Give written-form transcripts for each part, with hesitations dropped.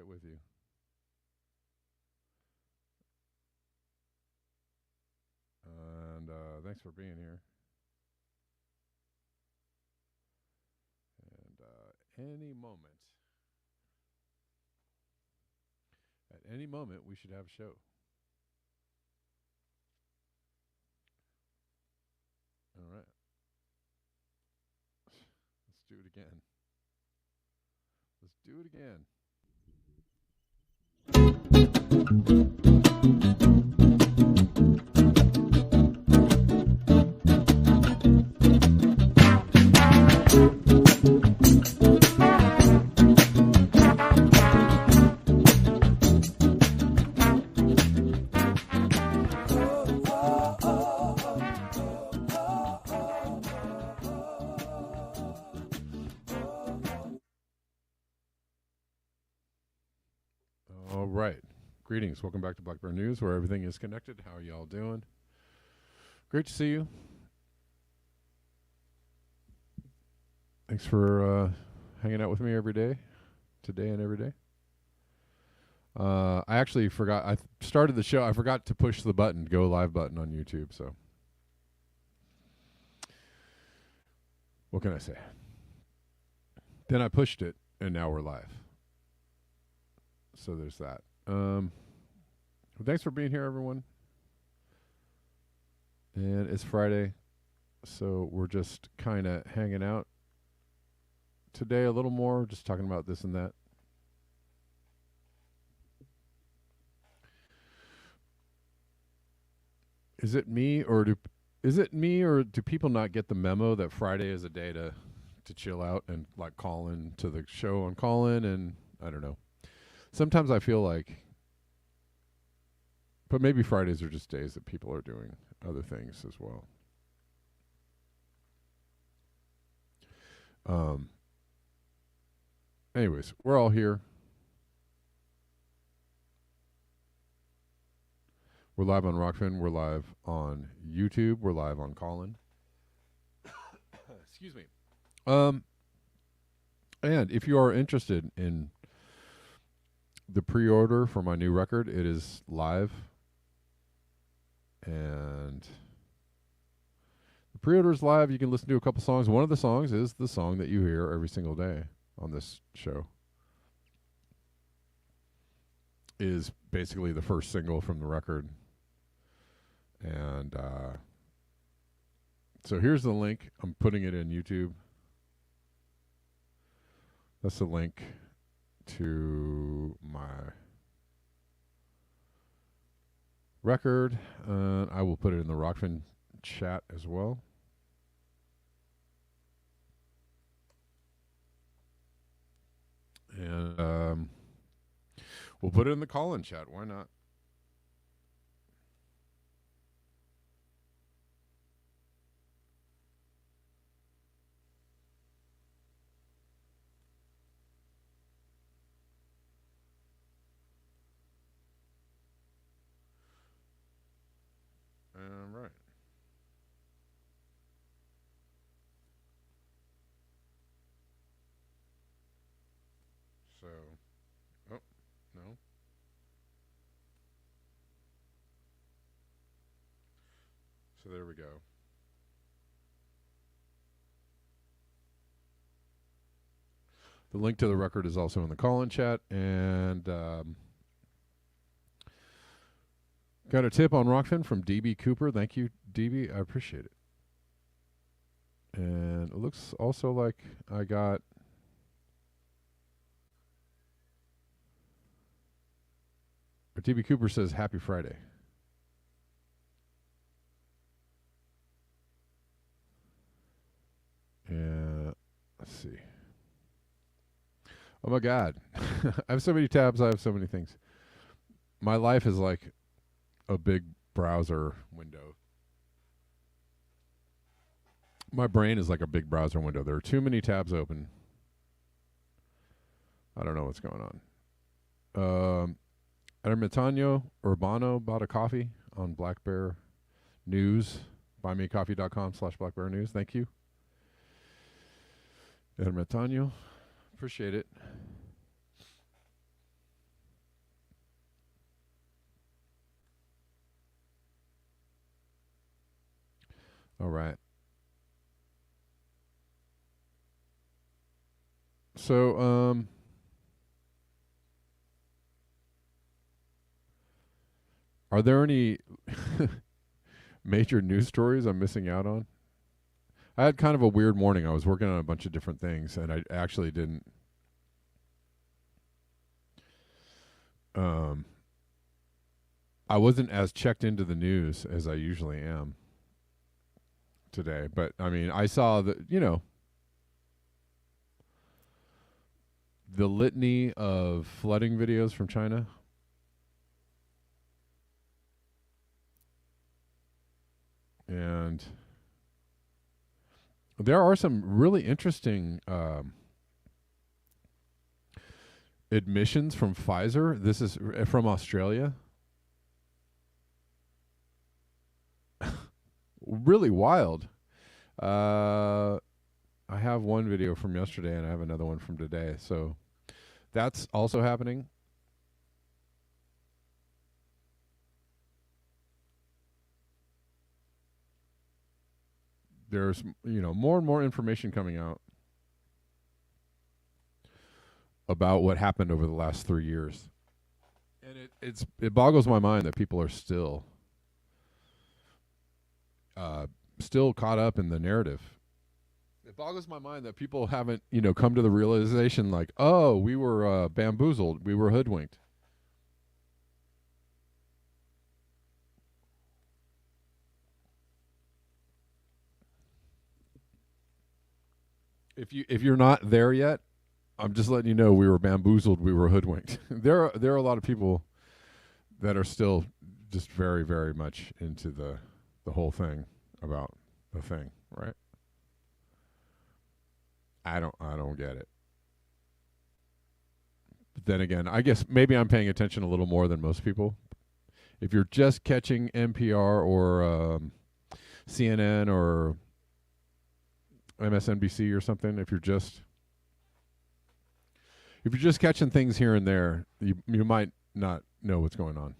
with you. And thanks for being here. And at any moment, we should have a show. All right. Let's do it again. Let's do it again. All right. Greetings. Welcome back to Black Bear News, where everything is connected. How are y'all doing? Great to see you. Thanks for hanging out with me every day, today and every day. I actually forgot. I started the show. I forgot to push the button, go live button on YouTube. So, what can I say? Then I pushed it, and now we're live. So there's that. Well, thanks for being here, everyone. And it's Friday, so we're just kind of hanging out today a little more, just talking about this and that. Is it me or do people not get the memo that Friday is a day to chill out and like call in to the show on call in? And I don't know. Sometimes I feel like, but maybe Fridays are just days that people are doing other things as well. Anyways, we're all here. We're live on Rockfin. We're live on YouTube. We're live on Callin. Excuse me. And if you are interested in the pre-order for my new record, it is live. And the pre-order is live. You can listen to a couple songs. One of the songs is the song that you hear every single day on this show. Is basically the first single from the record. And so here's the link. I'm putting it in YouTube. That's the link to my record. I will put it in the Rockfin chat as well. And we'll put it in the call-in chat. Why not? Right. So, oh, no. So there we go. The link to the record is also in the call-in chat. And got a tip on Rockfin from DB Cooper. Thank you, DB. I appreciate it. And it looks also like I got DB Cooper says Happy Friday. And let's see. Oh my God. I have so many tabs. I have so many things. My life is like a big browser window. My brain is like a big browser window. There are too many tabs open. I don't know what's going on. Ermitaño Urbano bought a coffee on Black Bear News. buymeacoffee.com/blackbearnews. Thank you. Ermitaño. Appreciate it. All right. So, are there any major news stories I'm missing out on? I had kind of a weird morning. I was working on a bunch of different things, and I actually didn't. Um, I wasn't as checked into the news as I usually am today. But I mean, I saw the litany of flooding videos from China. And there are some really interesting admissions from Pfizer. This is from Australia. Really wild. I have one video from yesterday and I have another one from today. So that's also happening. There's more and more information coming out about what happened over the last 3 years. And it boggles my mind that people are still caught up in the narrative. It boggles my mind that people haven't, come to the realization like, oh, we were bamboozled, we were hoodwinked. If you're not there yet, I'm just letting you know we were bamboozled, we were hoodwinked. there are a lot of people that are still just very, very much into the whole thing about the thing, right? I don't get it. But then again, I guess maybe I'm paying attention a little more than most people. If you're just catching NPR or CNN or MSNBC or something, if you're just catching things here and there, you might not know what's going on.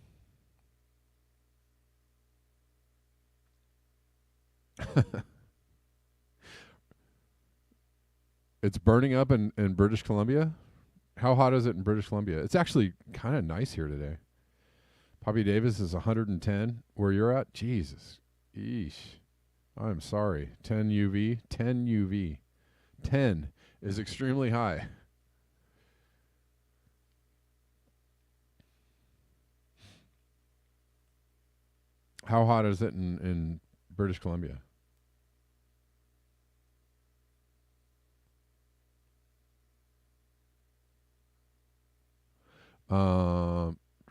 It's burning up in British Columbia. How hot is it in British Columbia? It's actually kind of nice here today. Poppy Davis is 110 where you're at. Jesus. Eesh. I'm sorry. 10 UV. 10 UV. 10 is extremely high. How hot is it in British Columbia?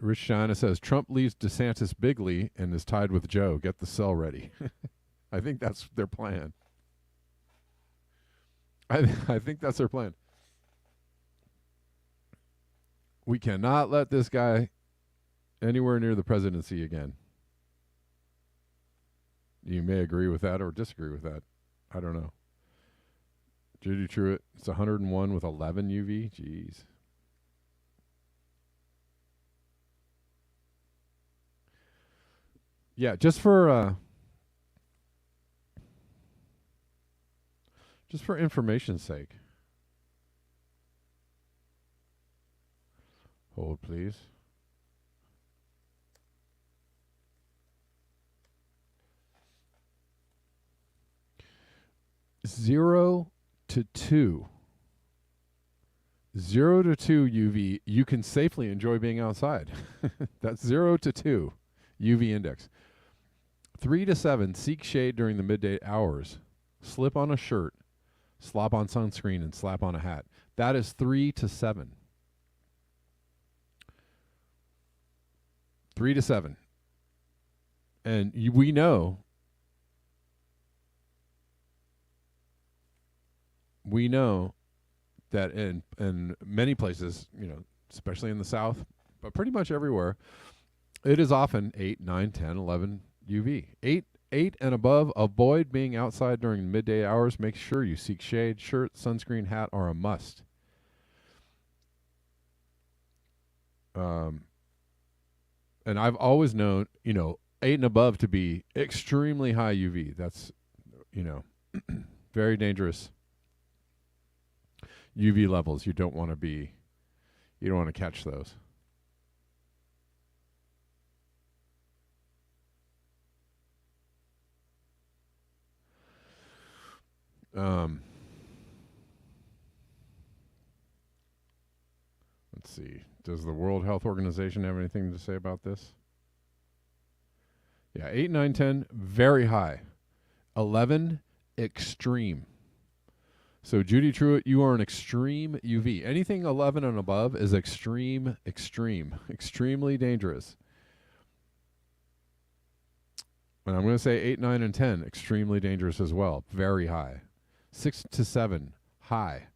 Rich China says Trump leaves DeSantis bigly and is tied with Joe. Get the cell ready. I think that's their plan. I think that's their plan. We cannot let this guy anywhere near the presidency again. You may agree with that or disagree with that. I don't know. Judy Truitt, it's 101 with 11 UV. Jeez. Yeah, just for information's sake. Hold, please. Zero to 2 UV, you can safely enjoy being outside. That's 0 to 2 UV index. 3 to 7, seek shade during the midday hours. Slip on a shirt, slop on sunscreen, and slap on a hat. That is 3 to 7. 3 to 7. And we know that in many places, especially in the South, but pretty much everywhere, it is often 8, 9, 10, 11 UV. 8 and above, avoid being outside during midday hours. Make sure you seek shade. Shirt, sunscreen, hat are a must. And I've always known, 8 and above to be extremely high UV. That's you know, very dangerous UV levels. You don't want to catch those. Let's see. Does the World Health Organization have anything to say about this? Yeah, 8, 9, 10, very high. 11, extreme. So, Judy Truitt, you are an extreme UV. Anything 11 and above is extreme, extremely dangerous. And I'm going to say 8, 9, and 10, extremely dangerous as well. Very high. 6 to 7, high.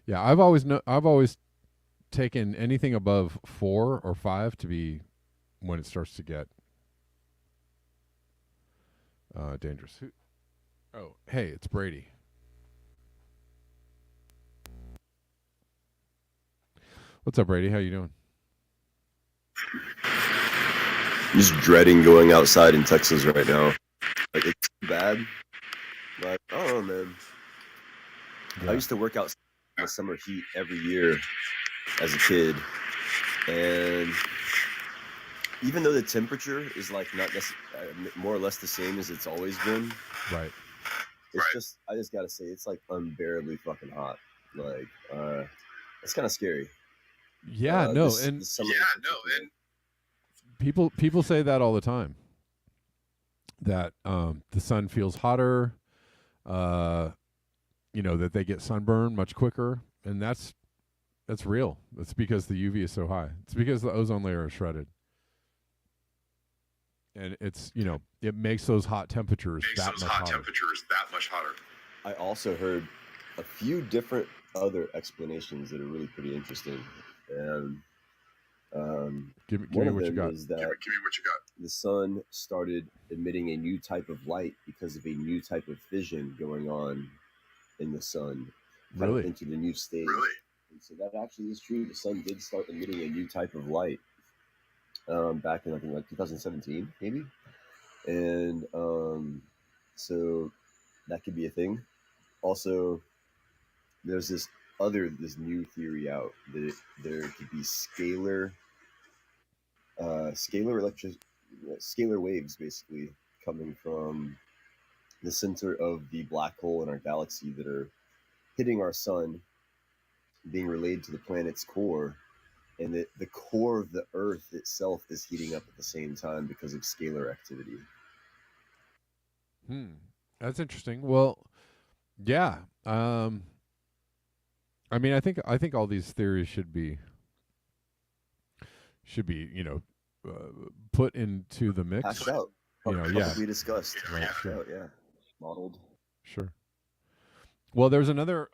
Yeah, I've always taken anything above 4 or 5 to be when it starts to get dangerous. Oh, hey, it's Brady. What's up, Brady? How you doing? Just dreading going outside in Texas right now. Like, it's bad. But I don't know, man. Yeah. I used to work out in the summer heat every year as a kid, and even though the temperature is like not more or less the same as it's always been, right? It's I just gotta say, it's like unbearably fucking hot. Like, it's kind of scary. Yeah, and people say that all the time. That the sun feels hotter. That they get sunburned much quicker, and that's real. That's because the UV is so high. It's because the ozone layer is shredded, and it's it makes those hot temperatures that much hotter. I also heard a few different other explanations that are really pretty interesting, and give me what you got. Is that the sun started emitting a new type of light because of a new type of fission going on in the sun. Really? Entered a new stage. Really? And so that actually is true. The sun did start emitting a new type of light back in, I think, like 2017, maybe. And so that could be a thing. Also, there's this new theory out that there could be scalar waves basically coming from the center of the black hole in our galaxy that are hitting our sun, being relayed to the planet's core, and that the core of the Earth itself is heating up at the same time because of scalar activity. That's interesting. Well, yeah. I mean, I think all these theories should be put into the mix. Hashed out. Publicly discussed. Right, Hashed sure. out, yeah. Modeled. Sure. Well, there's another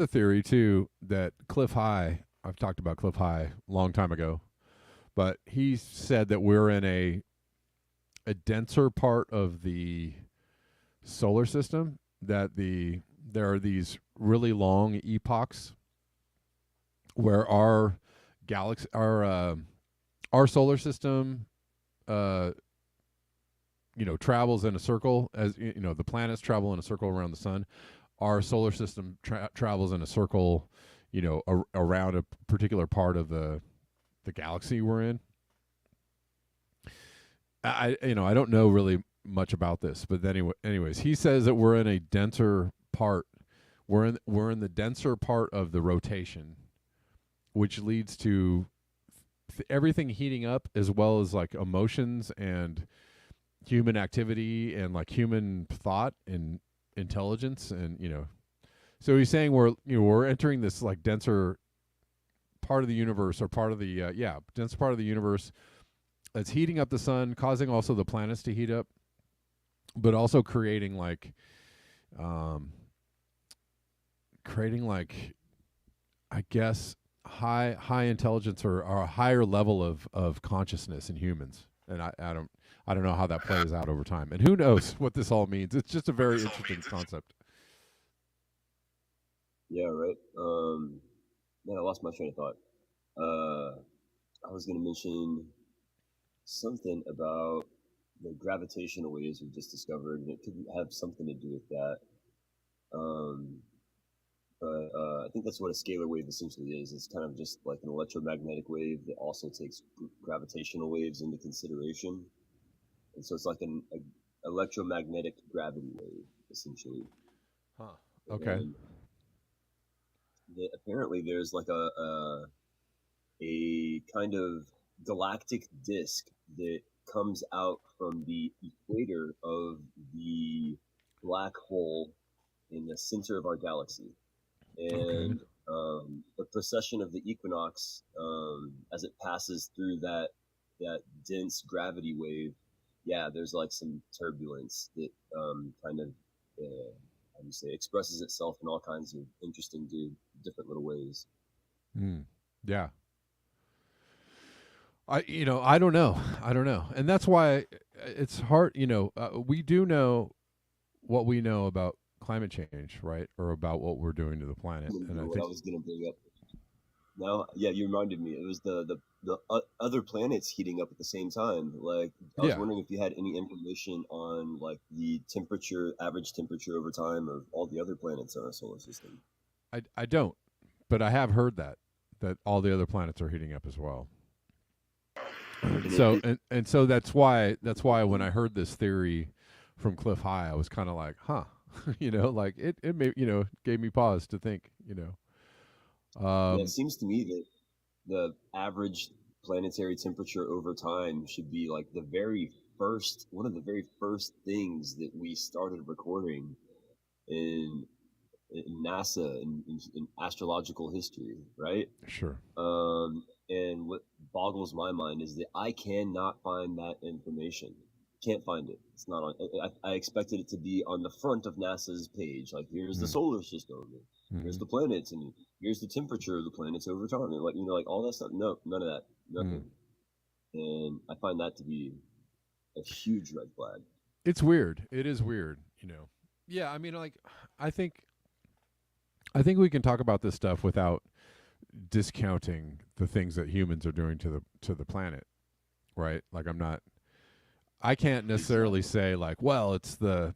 theory too that Cliff High. I've talked about Cliff High a long time ago, but he said that we're in a denser part of the solar system. That there are these really long epochs where our galaxy, our solar system, travels in a circle, as the planets travel in a circle around the sun. Our solar system travels in a circle, around a particular part of the galaxy we're in. I don't know really much about this, but anyways, he says that we're in a denser part. We're in the denser part of the rotation, which leads to everything heating up, as well as like emotions and human activity and like human thought and intelligence, and so he's saying we're entering this like denser part of the universe, or part of the dense part of the universe that's heating up the sun, causing also the planets to heat up, but also creating like I guess high intelligence, or a higher level of consciousness in humans. And I don't know how that plays out over time, and who knows what this all means. It's just a very interesting concept. Yeah, right. Man, I lost my train of thought. I was going to mention something about the gravitational waves we just discovered, and it could have something to do with that. Um, but I think that's what a scalar wave essentially is. It's kind of just like an electromagnetic wave that also takes gravitational waves into consideration, and so it's like an electromagnetic gravity wave essentially. Huh. Okay. And apparently, there's like a kind of galactic disk that comes out from the equator of the black hole in the center of our galaxy. Okay. And the precession of the equinox, as it passes through that dense gravity wave, yeah, there's like some turbulence that kind of, how do you say, expresses itself in all kinds of interesting, different little ways. Mm. Yeah. I don't know. I don't know. And that's why it's hard, we do know what we know about climate change, right? Or about what we're doing to the planet. And I What think I was going to bring up now, yeah, you reminded me. It was the other planets heating up at the same time. Like, I was yeah, wondering if you had any information on like the temperature, average temperature over time of all the other planets in our solar system. I don't, but I have heard that all the other planets are heating up as well. And So and so that's why when I heard this theory from Cliff High, I was kind of like, huh, like it may gave me pause to think, yeah, it um, seems to me that the average planetary temperature over time should be like one of the very first things that we started recording in NASA in astrological history, right? sure, And what boggles my mind is that I cannot find that information. Can't find it. It's not on. I expected it to be on the front of NASA's page. Like, here's the mm, solar system, here's mm-hmm, the planets, and here's the temperature of the planets over time, and like like all that stuff. No, none of that. mm. Nothing. And I find that to be a huge red flag. It's weird. It is weird. Yeah, I mean, like, I think I think we can talk about this stuff without discounting the things that humans are doing to the planet, right? Like I can't necessarily Exactly. say like, well, it's a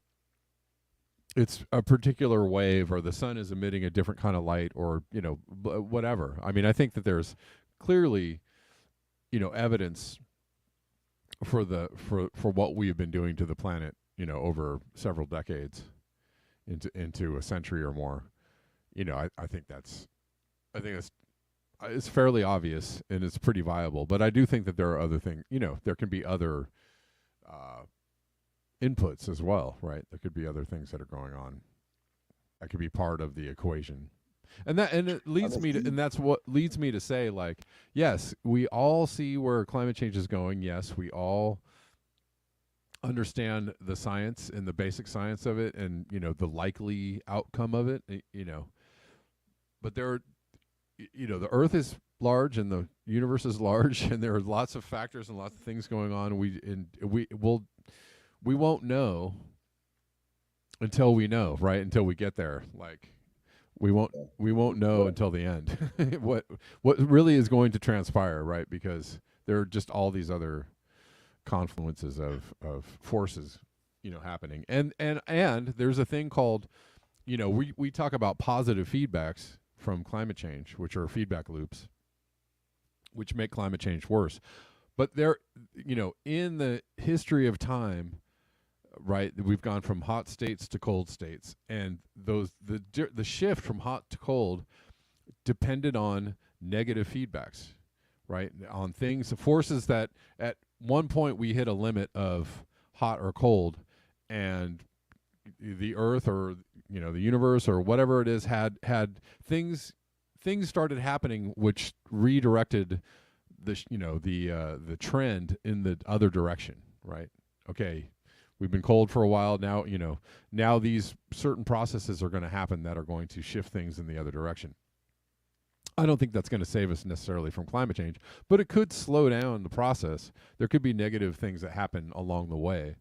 particular wave or the sun is emitting a different kind of light or, whatever. I mean, I think that there's clearly, evidence for what we've been doing to the planet, over several decades into a century or more. I think that's it's fairly obvious and it's pretty viable. But I do think that there are other things. There can be other uh, inputs as well, right? There could be other things that are going on that could be part of the equation. And it leads me to, and that's what leads me to say, like, yes, we all see where climate change is going. Yes, we all understand the science and the basic science of it, and the likely outcome of it. But there are, the Earth is large and the universe is large, and there are lots of factors and lots of things going on. We won't know until we know, right? Until we get there, like we won't Yeah. we won't know Well, until the end what really is going to transpire, right? Because there are just all these other confluences of forces, happening. And there's a thing called, we talk about positive feedbacks from climate change, which are feedback loops, which make climate change worse. But there, in the history of time, right, we've gone from hot states to cold states, and the shift from hot to cold depended on negative feedbacks, right? On things, forces that at one point we hit a limit of hot or cold, and the Earth or the universe or whatever it is had things started happening which redirected the trend in the other direction, right? Okay, we've been cold for a while now. Now these certain processes are going to happen that are going to shift things in the other direction. I don't think that's going to save us necessarily from climate change, but it could slow down the process. There could be negative things that happen along the way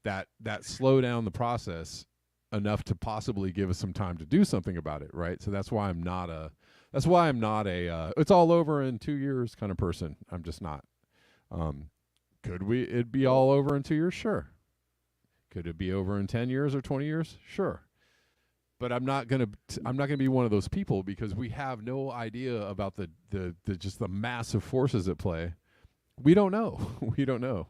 that slow down the process enough to possibly give us some time to do something about it, right? So that's why I'm not a it's all over in 2 years kind of person. I'm just not. Could it be all over in 2 years? Sure. Could it be over in 10 years or 20 years? Sure. But I'm not gonna be one of those people, because we have no idea about the just the massive forces at play. We don't know. We don't know.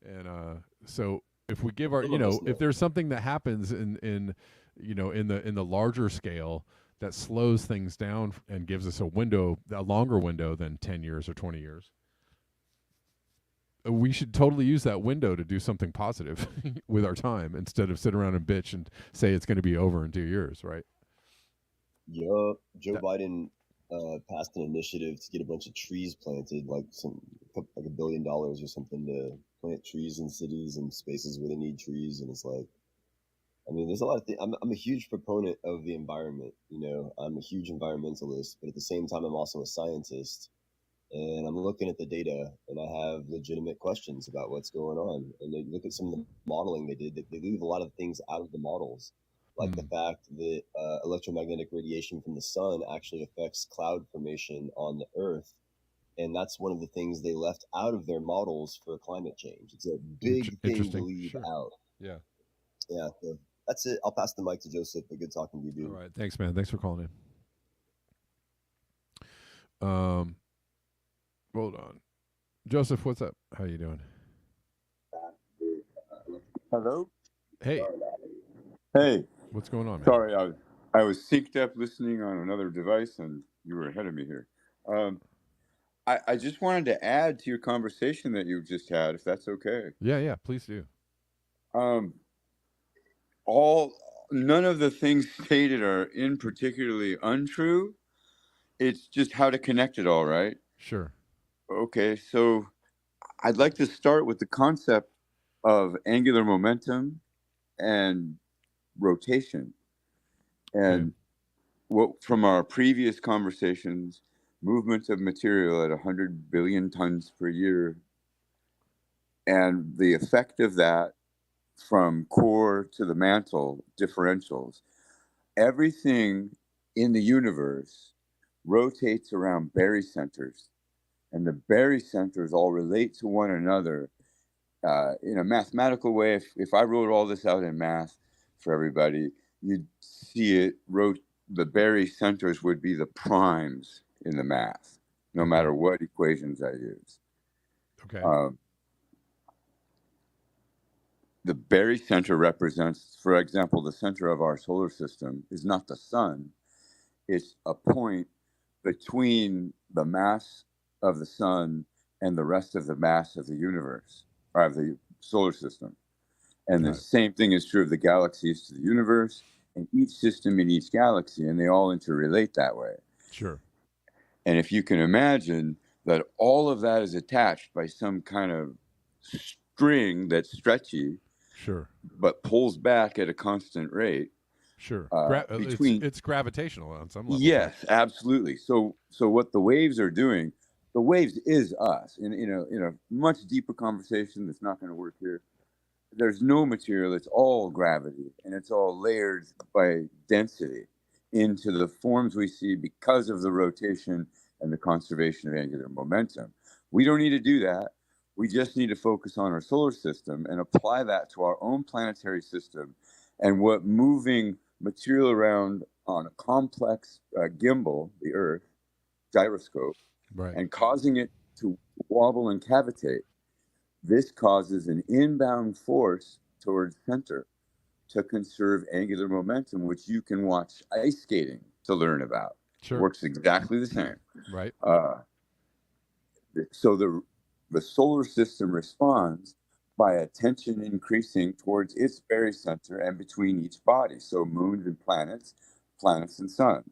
And so if we give our, if there's something that happens in the larger scale that slows things down and gives us a longer window than 10 years or 20 years, we should totally use that window to do something positive with our time, instead of sit around and bitch and say it's going to be over in 2 years, right? Yup. Joe Biden passed an initiative to get a bunch of trees planted, like $1 billion or something, to plant trees in cities and spaces where they need trees. And it's like, I mean, there's a lot of things. I'm a huge proponent of the environment. I'm a huge environmentalist, but at the same time, I'm also a scientist. And I'm looking at the data, and I have legitimate questions about what's going on. And they look at some of the modeling they did. They leave a lot of things out of the models, like the fact that electromagnetic radiation from the sun actually affects cloud formation on the Earth. And that's one of the things they left out of their models for climate change. It's a big thing to leave out. Yeah. Yeah. So that's it. I'll pass the mic to Joseph. But good talking to you, dude. All right. Thanks, man. Thanks for calling in. Hold on. Joseph, what's up? How you doing? Hello? Hey. Hey. What's going on, man? Sorry, I was synced up listening on another device, and you were ahead of me here. I just wanted to add to your conversation that you just had, if that's okay. Yeah, please do. None of the things stated are in particularly untrue. It's just how to connect it all, right? Sure. Okay, so I'd like to start with the concept of angular momentum and rotation. And what from our previous conversations, movement of material at 100 billion tons per year, and the effect of that from core to the mantle differentials. Everything in the universe rotates around barycenters, and the barycenters all relate to one another in a mathematical way. If I wrote all this out in math for everybody, you'd see it. The barycenters would be the primes in the math, no matter what equations I use. Okay. The barycenter represents, for example, the center of our solar system is not the sun. It's a point between the mass of the sun and the rest of the mass of the universe, or of the solar system. And the same thing is true of the galaxies to the universe, and each system in each galaxy, and they all interrelate that way. Sure. And if you can imagine that all of that is attached by some kind of string that's stretchy, sure, but pulls back at a constant rate. Sure. It's gravitational on some level. Yes, absolutely. So what the waves are doing, the waves is us. In a much deeper conversation that's not going to work here. There's no material. It's all gravity, and it's all layered by density into the forms we see because of the rotation and the conservation of angular momentum. We don't need to do that. We just need to focus on our solar system and apply that to our own planetary system, and what moving material around on a complex gimbal, the Earth, gyroscope, right, and causing it to wobble and cavitate. This causes an inbound force towards center to conserve angular momentum, which you can watch ice skating to learn about. Sure. It works exactly the same. Right. So the solar system responds by attention increasing towards its barycenter and between each body. So moons and planets and sun.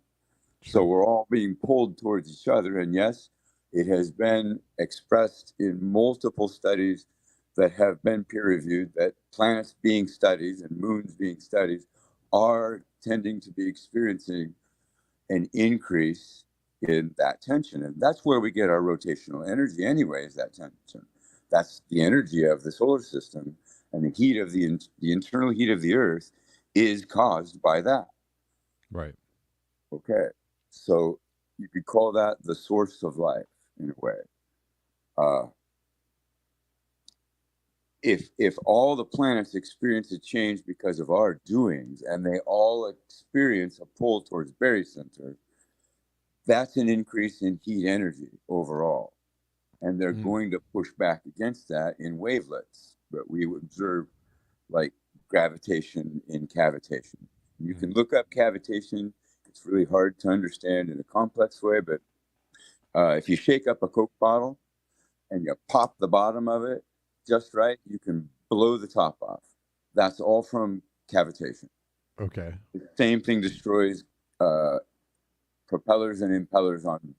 Sure. So we're all being pulled towards each other. And yes, it has been expressed in multiple studies that have been peer-reviewed that planets being studied and moons being studied are tending to be experiencing an increase in that tension. And that's where we get our rotational energy anyway, is that tension. That's the energy of the solar system, and the heat of the internal heat of the Earth is caused by that. Right. Okay. So you could call that the source of life in a way. if all the planets experience a change because of our doings, and they all experience a pull towards barycenter, that's an increase in heat energy overall. And they're going to push back against that in wavelets. But we observe like gravitation in cavitation. You can look up cavitation. It's really hard to understand in a complex way, but if you shake up a Coke bottle and you pop the bottom of it just right, you can blow the top off. That's all from cavitation. Okay. The same thing destroys propellers and impellers on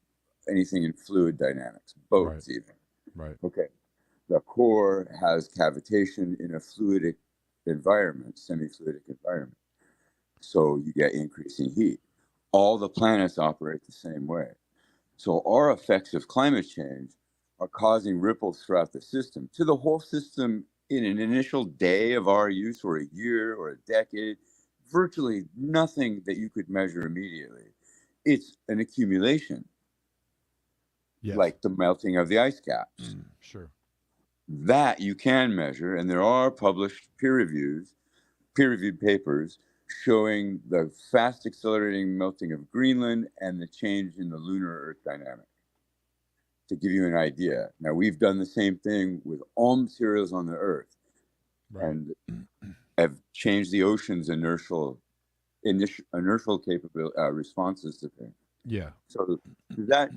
anything in fluid dynamics, boats even. Right. Okay. The core has cavitation in a fluidic environment, semi-fluidic environment. So you get increasing heat. All the planets operate the same way. So our effects of climate change are causing ripples throughout the system, to the whole system in an initial day of our use, or a year or a decade. Virtually nothing that you could measure immediately. It's an accumulation, like the melting of the ice caps. Sure. That you can measure, and there are published peer-reviewed papers showing the fast accelerating melting of Greenland and the change in the lunar Earth dynamic. To give you an idea. Now, we've done the same thing with all materials on the Earth, and have changed the ocean's inertial capability responses to things. Yeah. So that,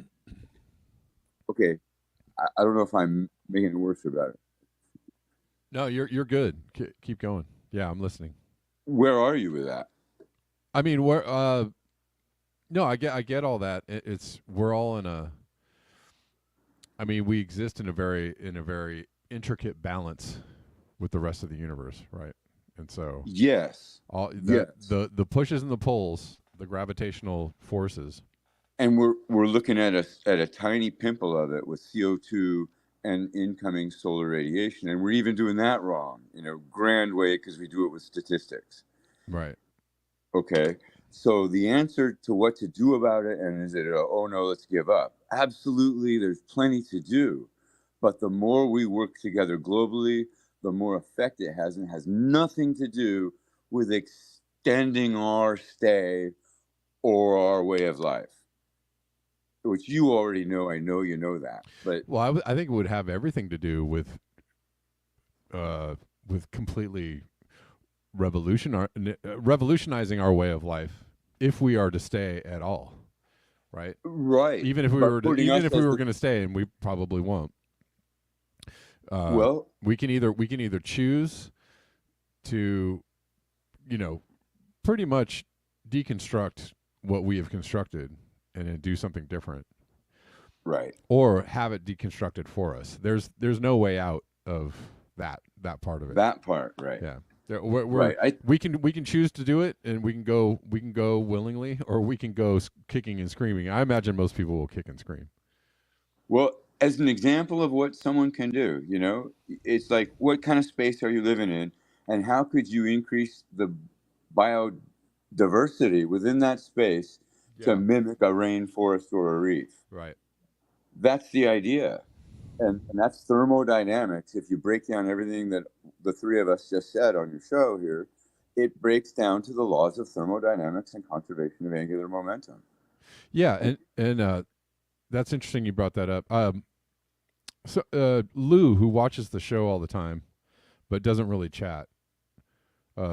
okay, I don't know if I'm making it worse about it. No, you're good. Keep going. Yeah, I'm listening. Where are you with that? I mean, no, I get all that. We're all in a. I mean, we exist in a very intricate balance with the rest of the universe, right? And so yes, the pushes and the pulls, the gravitational forces, and we're looking at a tiny pimple of it with CO2 and incoming solar radiation, and we're even doing that wrong in a grand way because we do it with statistics. Right. Okay. So the answer to what to do about it, and is it oh no, let's give up? Absolutely, there's plenty to do. But the more we work together globally, the more effect it has, and it has nothing to do with extending our stay or our way of life, which you already know. I know you know that. But well, I think it would have everything to do with completely revolutionizing our way of life if we are to stay at all, right? Right. Even if we were going to stay, and we probably won't. Well, we can either choose to, pretty much deconstruct what we have constructed and then do something different, right? Or have it deconstructed for us. There's no way out of that part of it. That part, right? Yeah. We can choose to do it, and we can go willingly, or we can go kicking and screaming. I imagine most people will kick and scream. Well, as an example of what someone can do, it's like, what kind of space are you living in, and how could you increase the biodiversity within that space to mimic a rainforest or a reef? Right. That's the idea. And that's thermodynamics. If you break down everything that the three of us just said on your show here, it breaks down to the laws of thermodynamics and conservation of angular momentum. Yeah, and that's interesting you brought that up. So Lou, who watches the show all the time, but doesn't really chat,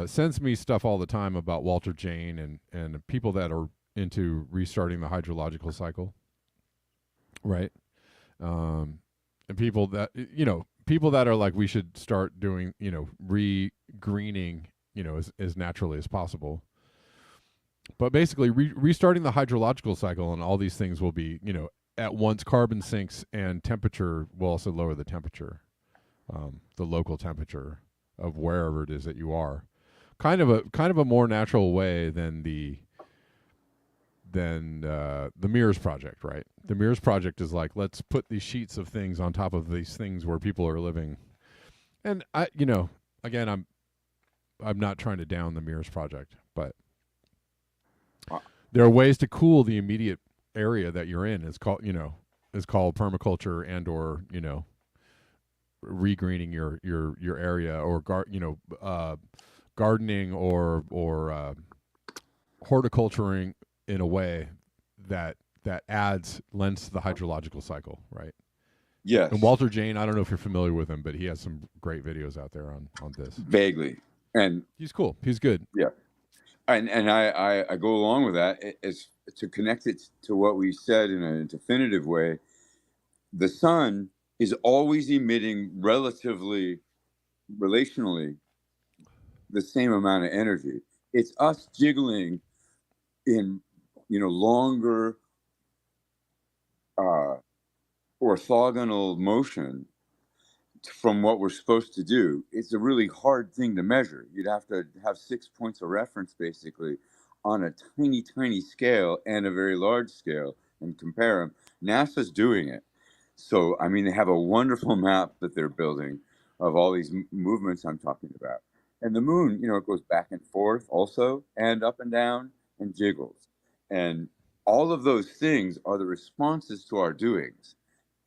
sends me stuff all the time about Walter Jane and people that are into restarting the hydrological cycle, right? And people that are like, we should start doing, re-greening, as naturally as possible. But basically, restarting the hydrological cycle and all these things will be, at once carbon sinks and temperature will also lower the temperature, the local temperature of wherever it is that you are. Kind of a more natural way than the Mirrors Project, right? The Mirrors Project is like, let's put these sheets of things on top of these things where people are living. And again, I'm not trying to down the Mirrors Project, but there are ways to cool the immediate area that you're in. It's called permaculture and or, regreening your area, or gardening, or horticulturing in a way that lends to the hydrological cycle, right? Yes, And Walter Jane, I don't know if you're familiar with him, but he has some great videos out there on this. vaguely. And He's cool. He's good. yeah, and I go along with that. It's to connect it to what we said in a definitive way. The sun is always emitting relationally the same amount of energy. It's us jiggling in longer orthogonal motion from what we're supposed to do. It's a really hard thing to measure. You'd have to have 6 points of reference basically on a tiny scale and a very large scale and compare them. NASA's doing it. So, I mean, they have a wonderful map that they're building of all these movements I'm talking about. And the moon, it goes back and forth also, and up and down, and jiggles. And all of those things are the responses to our doings,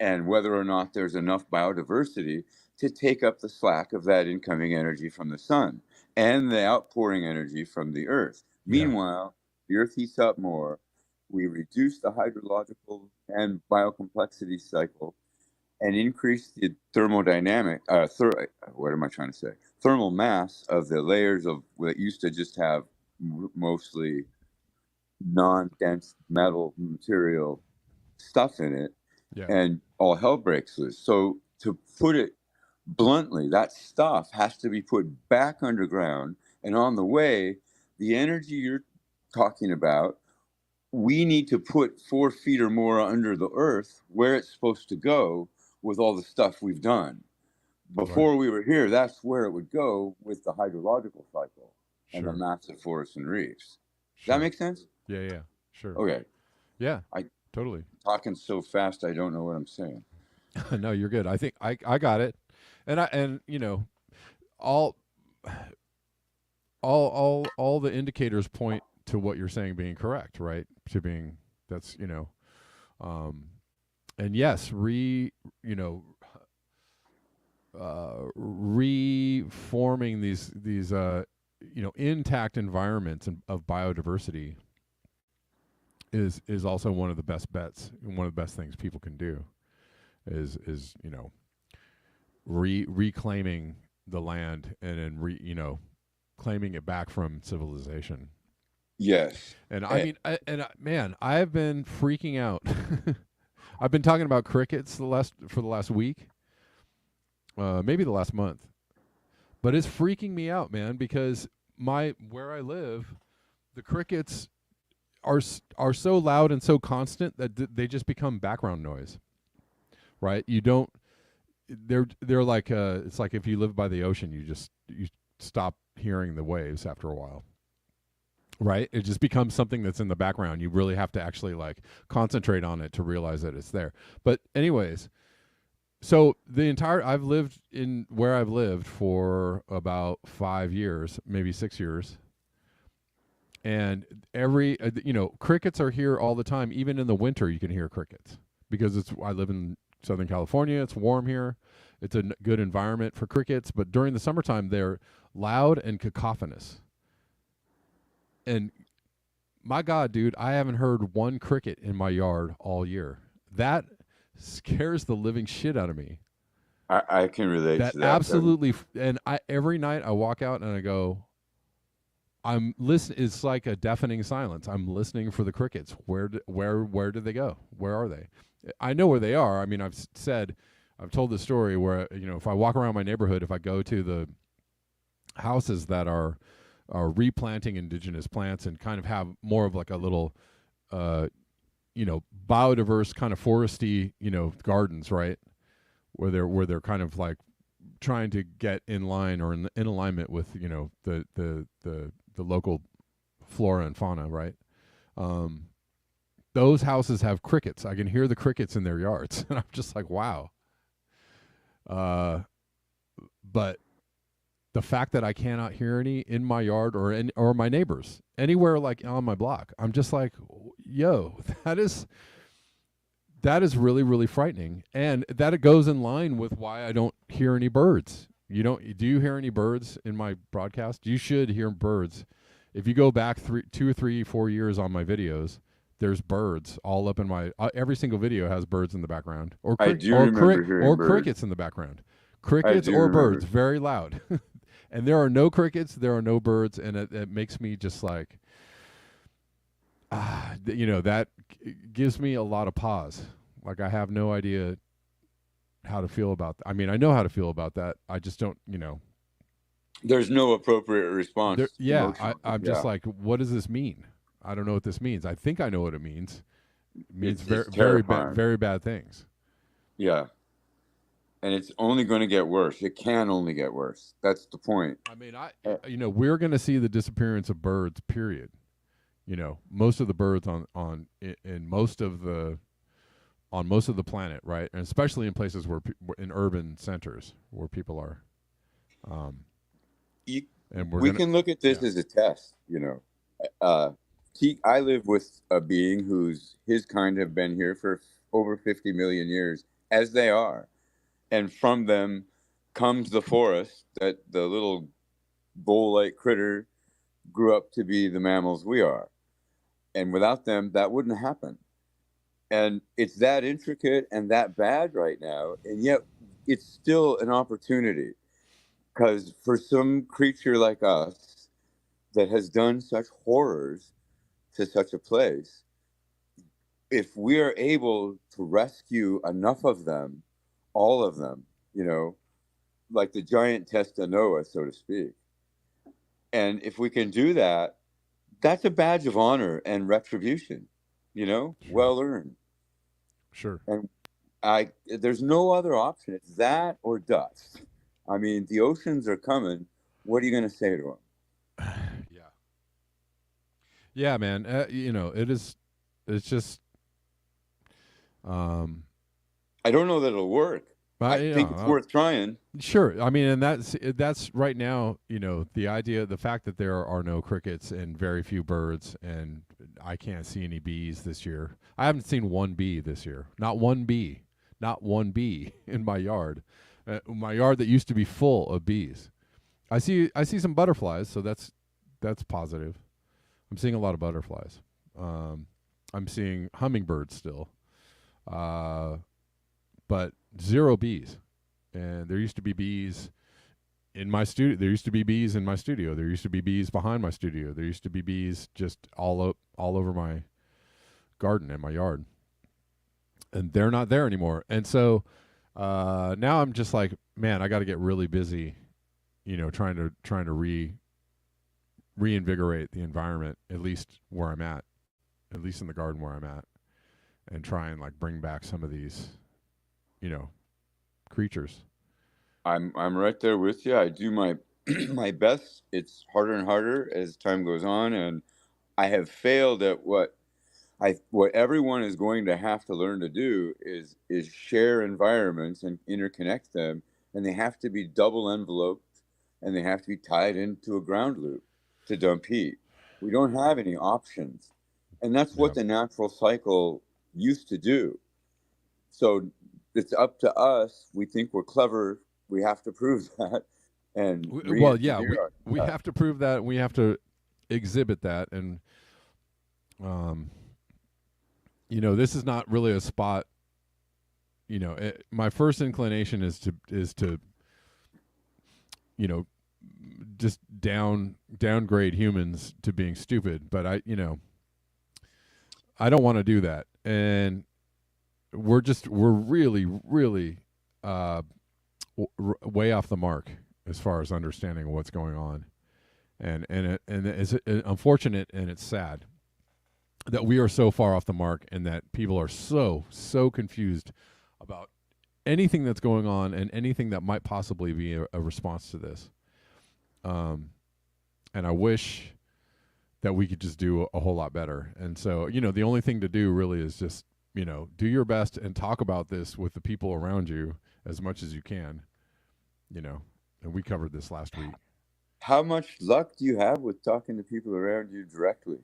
and whether or not there's enough biodiversity to take up the slack of that incoming energy from the sun and the outpouring energy from the earth. Yeah. Meanwhile, the earth heats up more. We reduce the hydrological and biocomplexity cycle and increase the thermodynamic, thermal mass of the layers of that used to just have mostly non-dense metal material stuff in it. Yeah. And all hell breaks loose. So to put it bluntly, that stuff has to be put back underground. And on the way, the energy you're talking about, we need to put 4 feet or more under the earth where it's supposed to go with all the stuff we've done. Before we were here, that's where it would go with the hydrological cycle and the massive forests and reefs. Does that make sense? Yeah. Sure. Okay. Yeah. Totally. Talking so fast, I don't know what I'm saying. No, you're good. I think I got it. And all the indicators point to what you're saying being correct, right? To being that's and yes, reforming these intact environments of biodiversity is also one of the best bets, and one of the best things people can do is reclaiming the land, and then claiming it back from civilization. Yes. And man, I've been freaking out. I've been talking about crickets for the last week, maybe the last month, but it's freaking me out, man, because where I live, the crickets are so loud and so constant that they just become background noise, right? They're like it's like if you live by the ocean, you stop hearing the waves after a while, right? It just becomes something that's in the background. You really have to actually concentrate on it to realize that it's there. But anyways, so I've lived in where I've lived for about 5 years, maybe 6 years. And crickets are here all the time. Even in the winter, you can hear crickets because I live in Southern California. It's warm here. It's a good environment for crickets. But during the summertime, they're loud and cacophonous. And my God, dude, I haven't heard one cricket in my yard all year. That scares the living shit out of me. I can relate to that. Absolutely. And every night I walk out and I go, I'm listening. It's like a deafening silence. I'm listening for the crickets. Where did they go? Where are they? I know where they are. I mean, I've told the story where if I walk around my neighborhood, if I go to the houses that are replanting indigenous plants and kind of have more of like a little, biodiverse kind of foresty, gardens, right? Where they're kind of like trying to get in line or in alignment with the local flora and fauna, right? Those houses have crickets. I can hear the crickets in their yards, and I'm just like, wow. But the fact that I cannot hear any in my yard or my neighbors anywhere like on my block, I'm just like, yo, that is really, really frightening, and that it goes in line with why I don't hear any birds. You don't? Do you hear any birds in my broadcast? You should hear birds. If you go back 2 or 3, 4 years on my videos, there's birds all up in my. Every single video has birds in the background, or I do remember hearing birds. crickets in the background, crickets or birds, very loud. And there are no crickets, there are no birds, and it makes me just like, that gives me a lot of pause. Like, I have no idea how to feel about that. I mean, I know how to feel about that. I just don't, There's no appropriate response. I'm just like, what does this mean? I don't know what this means. I think I know what it means. It means very bad things. Yeah. And it's only going to get worse. It can only get worse. That's the point. I mean, we're going to see the disappearance of birds, period. Most of the birds on most of the planet, right? And especially in places in urban centers where people are. We can look at this as a test, I live with a being his kind have been here for over 50 million years, as they are. And from them comes the forest that the little bowl-like critter grew up to be the mammals we are. And without them, that wouldn't happen. And it's that intricate and that bad right now. And yet it's still an opportunity. Because for some creature like us that has done such horrors to such a place, if we are able to rescue enough of them, all of them, like the giant test of Noah, so to speak. And if we can do that, that's a badge of honor and retribution, Sure. Well earned. Sure. And there's no other option. It's that or dust. I mean, the oceans are coming. What are you going to say to them? Yeah, man. It's just. I don't know that it'll work. I think it's worth trying. Sure. I mean, and that's right now, the fact that there are no crickets and very few birds, and I can't see any bees this year. I haven't seen one bee this year. Not one bee in my yard. My yard that used to be full of bees. I see some butterflies, so that's positive. I'm seeing a lot of butterflies. I'm seeing hummingbirds still. But zero bees. And there used to be bees in my studio. There used to be bees in my studio. There used to be bees behind my studio. There used to be bees just all over my garden and my yard. And they're not there anymore. And so now I'm just like, man, I got to get really busy, trying to reinvigorate the environment, at least where I'm at least in the garden where I'm at, and try and like bring back some of these, creatures. I'm right there with you. I do my my best. It's harder and harder as time goes on, and I have failed at what everyone is going to have to learn to do is share environments and interconnect them, and they have to be double enveloped, and they have to be tied into a ground loop to dump heat. We don't have any options, and that's what the natural cycle used to do. So it's up to us. We think we're clever. We have to prove that. And we have to prove that. We have to exhibit that. And, this is not really a spot. My first inclination is to just downgrade humans to being stupid. But I don't want to do that. And we're really, really way off the mark as far as understanding what's going on, and it's unfortunate and it's sad that we are so far off the mark and that people are so confused about anything that's going on and anything that might possibly be a response to this. And I wish that we could just do a whole lot better. And so, the only thing to do really is just, do your best and talk about this with the people around you as much as you can, and we covered this last week. How much luck do you have with talking to people around you directly?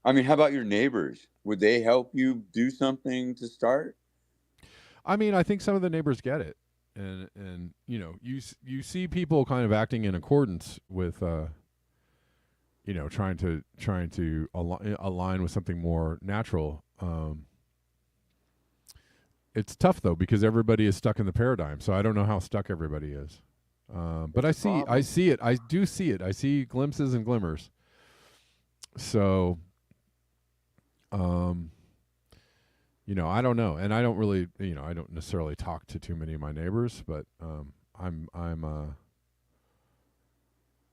I mean, how about your neighbors? Would they help you do something to start? I mean, I think some of the neighbors get it, and you see people kind of acting in accordance with trying to align with something more natural. It's tough though because everybody is stuck in the paradigm. So I don't know how stuck everybody is. But I see it. I do see it. I see glimpses and glimmers. So, I don't know, and I don't really, I don't necessarily talk to too many of my neighbors, but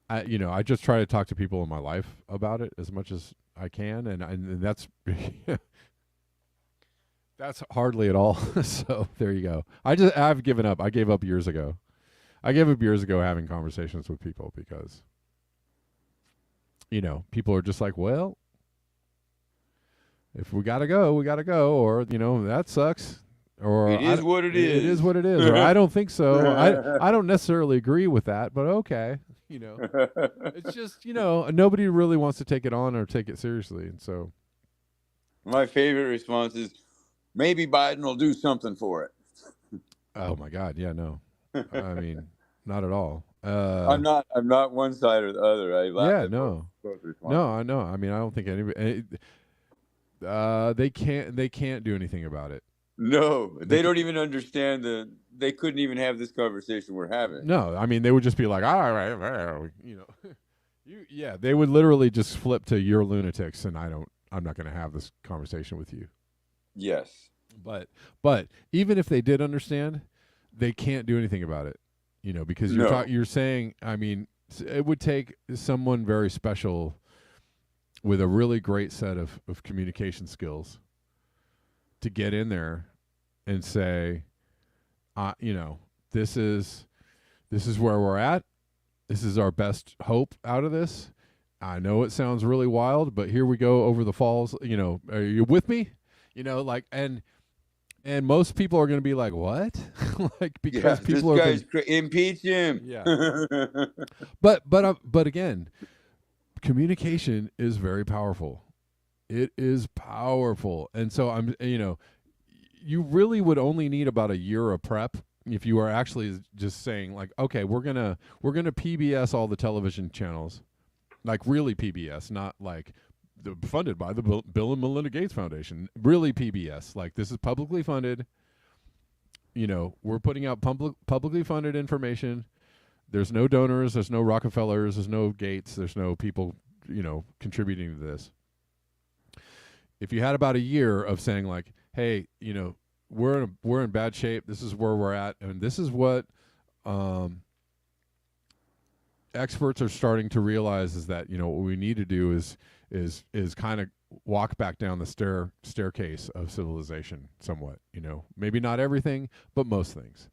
I just try to talk to people in my life about it as much as I can, and that's that's hardly at all. So there you go. I've given up. I gave up years ago. I gave up years ago having conversations with people because people are just like, well, if we gotta go, we gotta go, or that sucks, or It is what it is. It is what it is, or I don't think so. I don't necessarily agree with that, but okay, it's just nobody really wants to take it on or take it seriously, and so My favorite response is, maybe Biden will do something for it. oh my God, yeah, no, I mean, not at all. I'm not one side or the other. I laugh Yeah, at no, both responses. no, I know. I mean, I don't think anybody. They can't do anything about it. No, they don't even understand they couldn't even have this conversation we're having. No, I mean they would just be like, all right, yeah, they would literally just flip to you're lunatics, and I'm not going to have this conversation with you. Yes, but even if they did understand, they can't do anything about it, because you're saying, I mean, it would take someone very special with a really great set of communication skills to get in there and say, this is where we're at. This is our best hope out of this. I know it sounds really wild, but here we go over the falls. Are you with me? And most people are going to be like, what? Because people are impeach him. Yeah. But again, communication is very powerful. It is powerful. And so you really would only need about a year of prep if you are actually just saying like, okay, we're going to PBS all the television channels. Like really PBS, not like funded by the Bill and Melinda Gates Foundation. Really PBS. Like this is publicly funded. We're putting out publicly funded information. There's no donors, there's no Rockefellers, there's no Gates, there's no people, contributing to this. If you had about a year of saying like, hey, we're in bad shape, this is where we're at, and this is what experts are starting to realize is that, what we need to do is kind of walk back down the staircase of civilization somewhat, maybe not everything, but most things.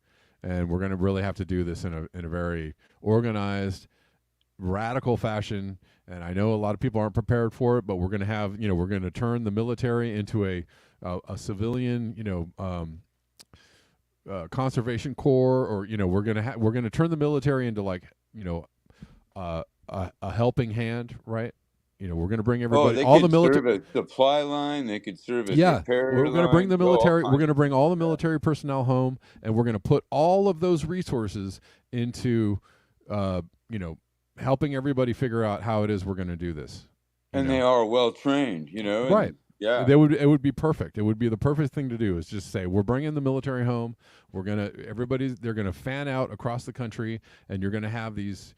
And we're going to really have to do this in a very organized, radical fashion. And I know a lot of people aren't prepared for it, but we're going to have, we're going to turn the military into a civilian, conservation corps, or we're going to turn the military into like, a helping hand, right? We're going to bring everybody, all the military, serve a supply line. They could serve as we're going to bring the military. We're going to bring all the military personnel home, and we're going to put all of those resources into, helping everybody figure out how it is we're going to do this. And they are well trained, right? Yeah, it would be perfect. It would be the perfect thing to do. Is just say we're bringing the military home. They're going to fan out across the country, and you're going to have these.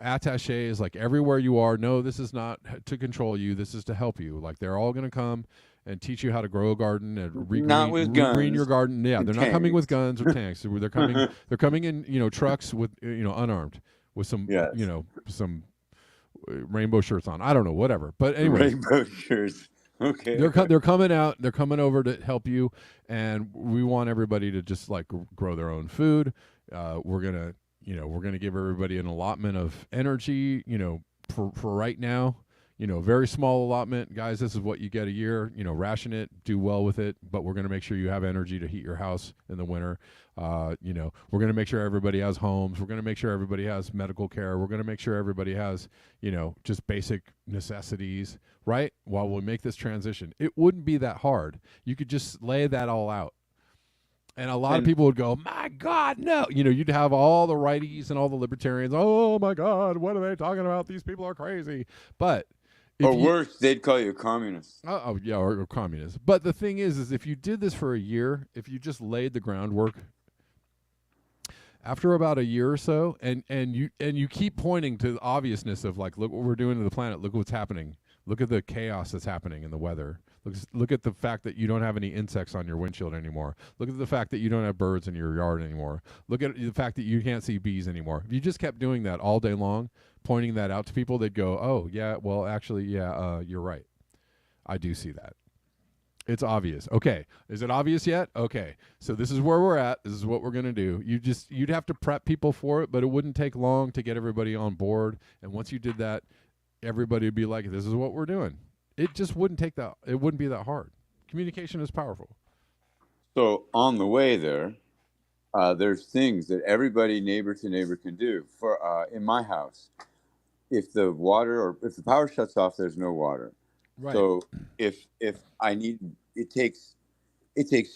Attaches, like everywhere you are, no, this is not to control you. This is to help you. Like they're all going to come and teach you how to grow a garden and regreen your garden. Yeah, they're not coming with guns or tanks. They're coming in, trucks with, unarmed with some, some rainbow shirts on. I don't know, whatever. But anyway, rainbow shirts. Okay. They're coming out. They're coming over to help you, and we want everybody to just like grow their own food. We're gonna give everybody an allotment of energy, for right now, very small allotment, guys. This is what you get a year. Ration it, do well with it, but we're going to make sure you have energy to heat your house in the winter. We're going to make sure everybody has homes. We're going to make sure everybody has medical care. We're going to make sure everybody has, just basic necessities, right? While we make this transition, it wouldn't be that hard. You could just lay that all out. And a lot of people would go, my God, no. You'd have all the righties and all the libertarians. Oh, my God, what are they talking about? These people are crazy. But worse, they'd call you a communist. Yeah, or communist. But the thing is if you did this for a year, if you just laid the groundwork, after about a year or so, and you keep pointing to the obviousness of like, look what we're doing to the planet. Look what's happening. Look at the chaos that's happening in the weather. Look at the fact that you don't have any insects on your windshield anymore. Look at the fact that you don't have birds in your yard anymore. Look at the fact that you can't see bees anymore. If you just kept doing that all day long, pointing that out to people, they'd go, oh, yeah, well, actually, yeah, you're right. I do see that. It's obvious. Okay. Is it obvious yet? Okay. So this is where we're at. This is what we're going to do. You'd have to prep people for it, but it wouldn't take long to get everybody on board. And once you did that, everybody would be like, this is what we're doing. It just wouldn't take that. It wouldn't be that hard. Communication is powerful. So on the way there, there's things that everybody neighbor to neighbor can do. For in my house, if the power shuts off, there's no water. Right. So if I need, it takes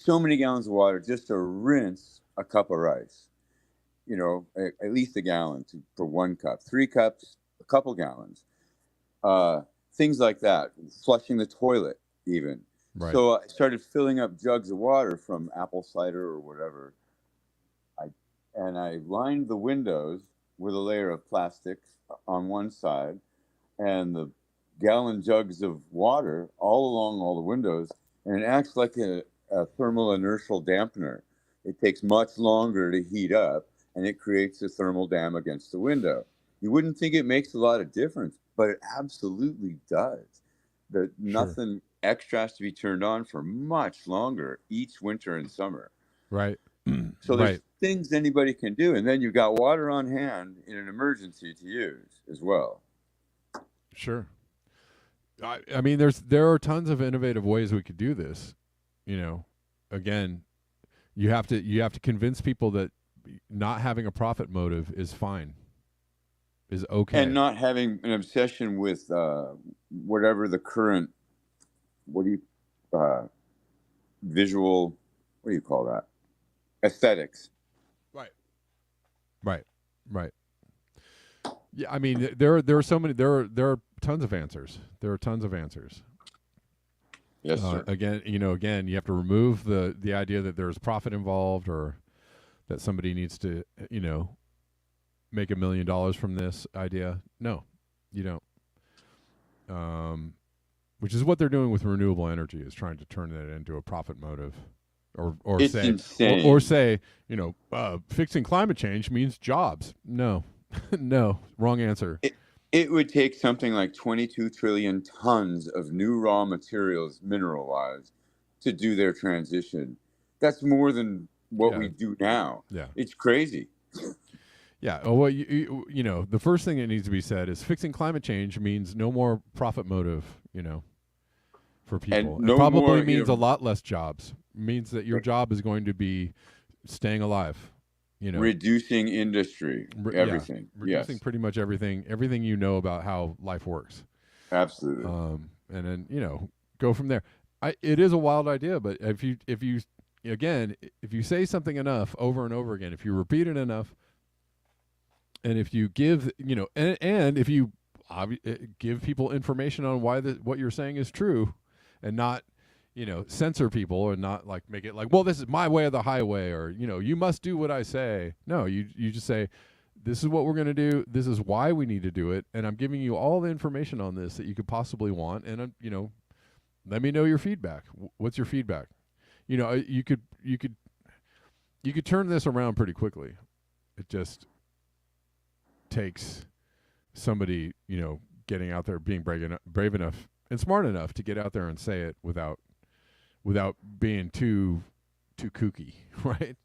so many gallons of water just to rinse a cup of rice. At least a gallon for 1 cup. 3 cups, a couple gallons. Things like that, flushing the toilet even. Right. So I started filling up jugs of water from apple cider or whatever. I lined the windows with a layer of plastic on one side and the gallon jugs of water all along all the windows. And it acts like a thermal inertial dampener. It takes much longer to heat up and it creates a thermal dam against the window. You wouldn't think it makes a lot of difference, but it absolutely does. Nothing extra has to be turned on for much longer each winter and summer. Right. So there's things anybody can do. And then you've got water on hand in an emergency to use as well. Sure. I mean, there are tons of innovative ways we could do this. Again, you have to convince people that not having a profit motive is fine. Is okay. And not having an obsession with whatever the current, visual, what do you call that? Aesthetics. Right. Yeah, I mean, there are so many. There are tons of answers. Yes, sir. Again, you have to remove the idea that there's profit involved or that somebody needs to, make $1 million from this idea. No, you don't. Which is what they're doing with renewable energy, is trying to turn that into a profit motive, or it's say insane. or say fixing climate change means jobs. No, no, wrong answer. It would take something like 22 trillion tons of new raw materials, mineral-wise, to do their transition. That's more than what we do now. Yeah, it's crazy. Yeah. Oh, well, the first thing that needs to be said is fixing climate change means no more profit motive, for people. And no it probably more, means a lot less jobs. It means that your job is going to be staying alive, reducing industry, everything. Reducing pretty much everything about how life works. Absolutely. And then, go from there. It is a wild idea, but if you say something enough over and over again, if you repeat it enough, and if you give, and if you give people information on why what you're saying is true, and not, censor people, and not like make it like, well, this is my way or the highway, or you must do what I say. No, you just say, this is what we're going to do. This is why we need to do it, and I'm giving you all the information on this that you could possibly want, and let me know your feedback. What's your feedback? You could turn this around pretty quickly. It just takes somebody, getting out there, being brave enough and smart enough to get out there and say it without being too kooky, right?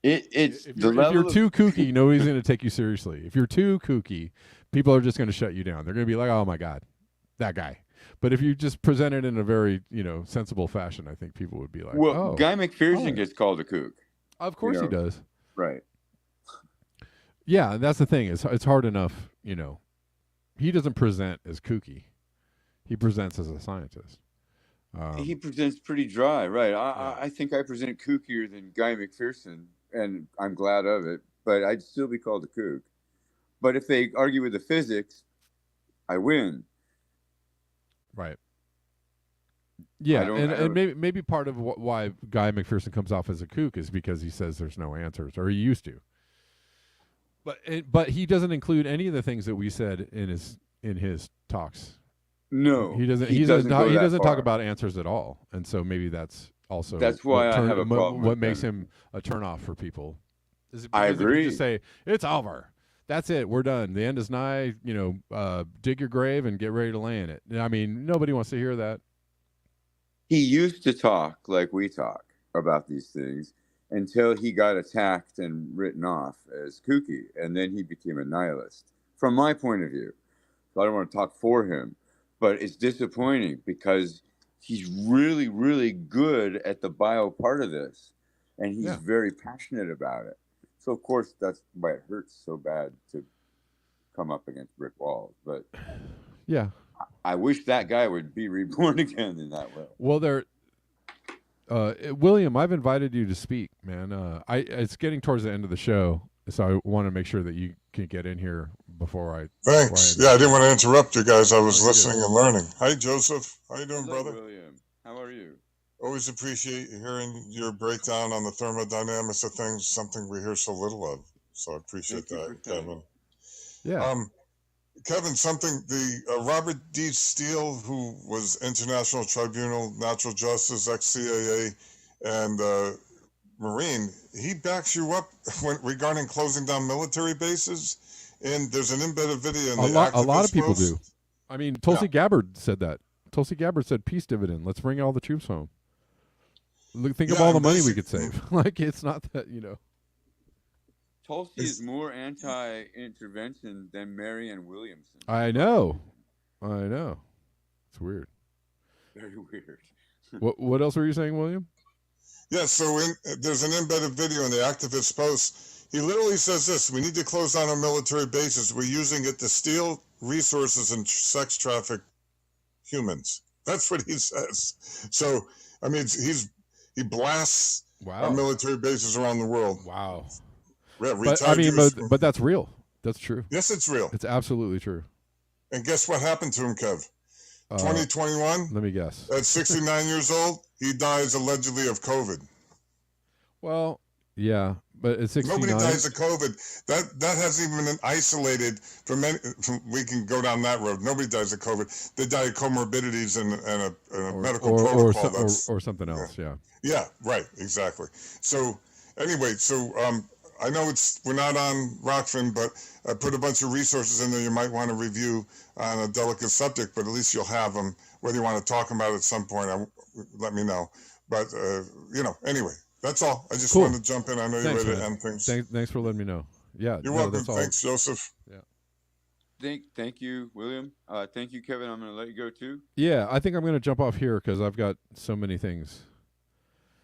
If you're too kooky, nobody's going to take you seriously. If you're too kooky, people are just going to shut you down. They're going to be like, "Oh my God, that guy. But if you just present it in a very, sensible fashion, I think people would be like, Well, oh, Guy McPherson right. gets called a kook. Of course he does. Right. Yeah, that's the thing. It's hard enough, He doesn't present as kooky. He presents as a scientist. He presents pretty dry, right? Yeah. I think I present kookier than Guy McPherson, and I'm glad of it. But I'd still be called a kook. But if they argue with the physics, I win. Right. Yeah, and maybe part of why Guy McPherson comes off as a kook is because he says there's no answers, or he used to. But he doesn't include any of the things that we said in his talks. No, he doesn't. He doesn't talk about answers at all, and so maybe that's also why I have a problem. What makes him a turnoff for people? I agree. If you just say it's over. That's it. We're done. The end is nigh. Dig your grave and get ready to lay in it. I mean, nobody wants to hear that. He used to talk like we talk about these things until he got attacked and written off as kooky, and then he became a nihilist. From my point of view, so I don't want to talk for him, but it's disappointing because he's really, really good at the bio part of this, and he's very passionate about it. So, of course, that's why it hurts so bad to come up against brick walls. But yeah, I wish that guy would be reborn again in that way. Well, William, I've invited you to speak, man. It's getting towards the end of the show, so I want to make sure that you can get in here before I. Thanks. I didn't want to interrupt you guys. I was listening and learning. Hi, Joseph. How you doing, brother? William. How are you? Always appreciate hearing your breakdown on the thermodynamics of things, something we hear so little of. So I appreciate that, Kevin. Yeah. Kevin, Robert D. Steele, who was International Tribunal Natural Justice, ex-CIA, and Marine, he backs you up regarding closing down military bases. And there's an embedded video in a lot of people do. I mean, Tulsi Gabbard said that. Tulsi Gabbard said, "Peace dividend. Let's bring all the troops home." Think of all the money we could save. It's not that, Tulsi is more anti-intervention than Marianne Williamson. I know. It's weird. Very weird. What else were you saying, William? Yeah, so there's an embedded video in the activist post. He literally says this: we need to close down our military bases. We're using it to steal resources and sex traffic humans. That's what he says. So, I mean, he blasts our military bases around the world. Wow. Yeah, but that's real. That's true. Yes, it's real. It's absolutely true. And guess what happened to him, Kev? 2021? Let me guess. At 69 years old, he dies allegedly of COVID. Well, yeah, but at 69... Nobody dies of COVID. That hasn't even been isolated from we can go down that road. Nobody dies of COVID. They die of comorbidities and a medical protocol. Or something else, yeah. Yeah, right, exactly. So, anyway, I know we're not on Rockfin, but I put a bunch of resources in there you might want to review on a delicate subject, but at least you'll have them. Whether you want to talk about it at some point, let me know. But, anyway, that's all. I just wanted to jump in. I know you're ready to end things. Thanks for letting me know. Yeah, you're welcome. Thanks, Joseph. Yeah. Thank you, William. Thank you, Kevin. I'm going to let you go, too. Yeah, I think I'm going to jump off here because I've got so many things.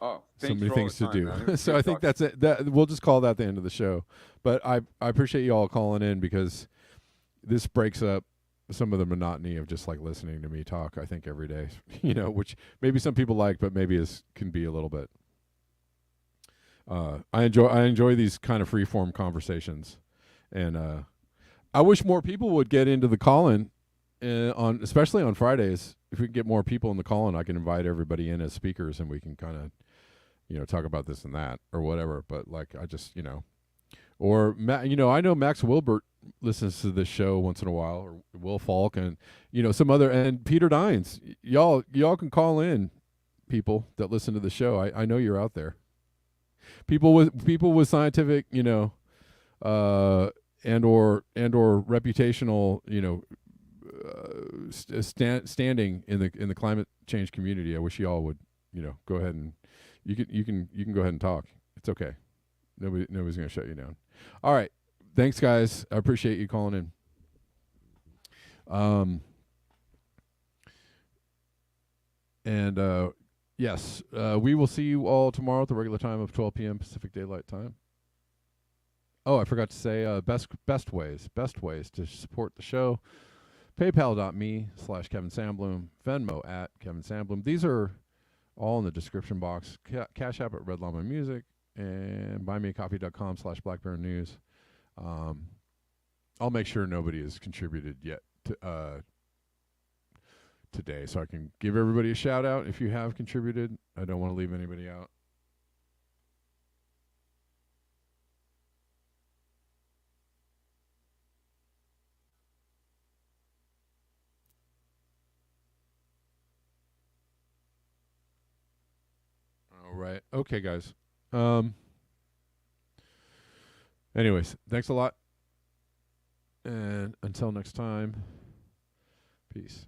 Oh, so many things to do. So I think that's it. We'll just call that the end of the show. But I appreciate you all calling in because this breaks up some of the monotony of just like listening to me talk, I think, every day, which maybe some people like, but maybe can be a little bit. I enjoy these kind of free form conversations, and I wish more people would get into the call-in especially on Fridays. If we can get more people in the call-in, I can invite everybody in as speakers, and we can kind of talk about this and that or whatever. But like, I just, or I know Max Wilbert listens to this show once in a while, or Will Falk, and some other, and Peter Dines. Y'all can call in, people that listen to the show. I know you're out there. People with scientific, and or reputational, standing in the climate change community. I wish y'all would, go ahead and you can go ahead and talk. It's okay. Nobody's gonna shut you down. All right. Thanks, guys. I appreciate you calling in. And yes, we will see you all tomorrow at the regular time of 12 p.m. Pacific Daylight Time. Oh, I forgot to say best ways to support the show. PayPal.me/Kevin Sandblum, Venmo @Kevin Sandblum. These are all in the description box. Cash App at Red Llama Music, and buymeacoffee.com/Black Bear News. I'll make sure nobody has contributed yet today, so I can give everybody a shout out if you have contributed. I don't want to leave anybody out. All right. Okay, guys. Anyways, thanks a lot. And until next time, peace.